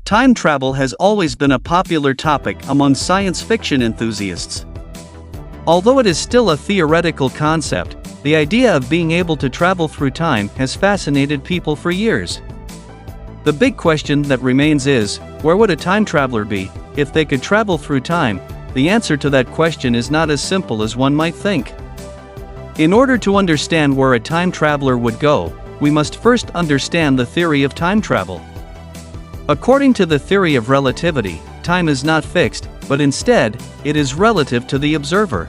Time travel has always been a popular topic among science fiction enthusiasts. Although it is still a theoretical concept, the idea of being able to travel through time has fascinated people for years. The big question that remains is, where would a time traveler be if they could travel through time? The answer to that question is not as simple as one might think. In order to understand where a time traveler would go, we must first understand the theory of time travel. According to the theory of relativity, time is not fixed, but instead, it is relative to the observer.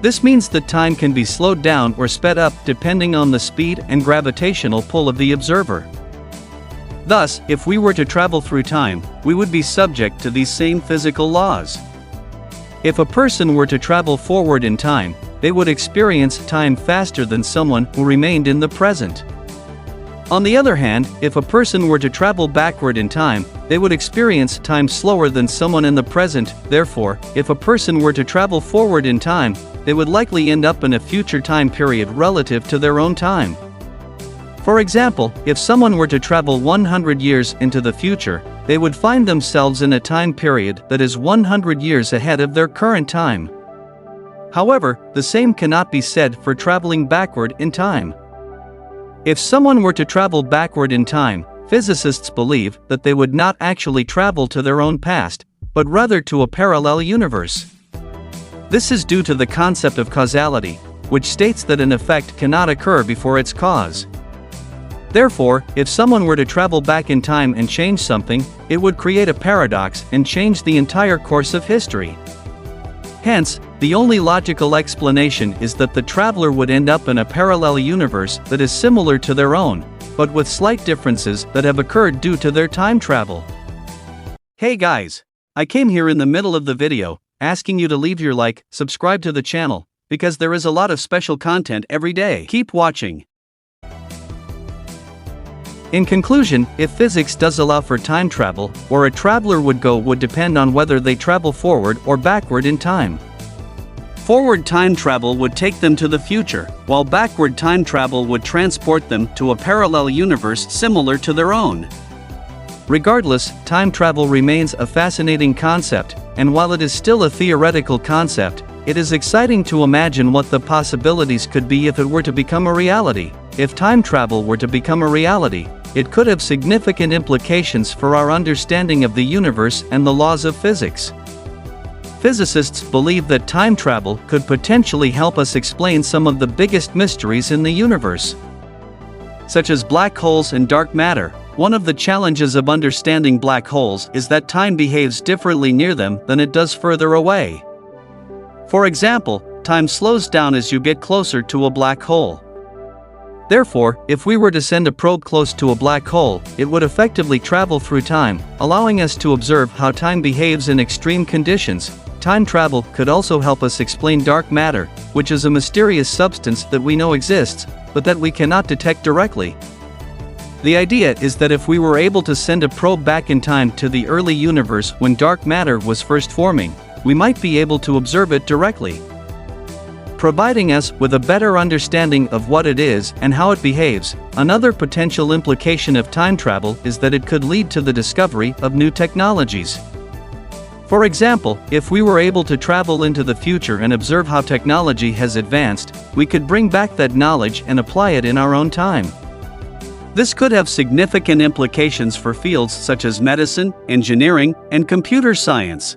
This means that time can be slowed down or sped up depending on the speed and gravitational pull of the observer. Thus, if we were to travel through time, we would be subject to these same physical laws. If a person were to travel forward in time, they would experience time faster than someone who remained in the present. On the other hand, if a person were to travel backward in time, they would experience time slower than someone in the present. Therefore, if a person were to travel forward in time, they would likely end up in a future time period relative to their own time. For example, if someone were to travel 100 years into the future, they would find themselves in a time period that is 100 years ahead of their current time. However, the same cannot be said for traveling backward in time. If someone were to travel backward in time, physicists believe that they would not actually travel to their own past, but rather to a parallel universe. This is due to the concept of causality, which states that an effect cannot occur before its cause. Therefore, if someone were to travel back in time and change something, it would create a paradox and change the entire course of history. Hence, the only logical explanation is that the traveler would end up in a parallel universe that is similar to their own, but with slight differences that have occurred due to their time travel. Hey guys! I came here in the middle of the video, asking you to leave your like, subscribe to the channel, because there is a lot of special content every day. Keep watching. In conclusion, if physics does allow for time travel, where a traveler would go would depend on whether they travel forward or backward in time. Forward time travel would take them to the future, while backward time travel would transport them to a parallel universe similar to their own. Regardless, time travel remains a fascinating concept, and while it is still a theoretical concept, it is exciting to imagine what the possibilities could be if it were to become a reality. If time travel were to become a reality, it could have significant implications for our understanding of the universe and the laws of physics. Physicists believe that time travel could potentially help us explain some of the biggest mysteries in the universe, such as black holes and dark matter. One of the challenges of understanding black holes is that time behaves differently near them than it does further away. For example, time slows down as you get closer to a black hole. Therefore, if we were to send a probe close to a black hole, it would effectively travel through time, allowing us to observe how time behaves in extreme conditions. Time travel could also help us explain dark matter, which is a mysterious substance that we know exists, but that we cannot detect directly. The idea is that if we were able to send a probe back in time to the early universe when dark matter was first forming, we might be able to observe it directly, providing us with a better understanding of what it is and how it behaves. Another potential implication of time travel is that it could lead to the discovery of new technologies. For example, if we were able to travel into the future and observe how technology has advanced, we could bring back that knowledge and apply it in our own time. This could have significant implications for fields such as medicine, engineering, and computer science.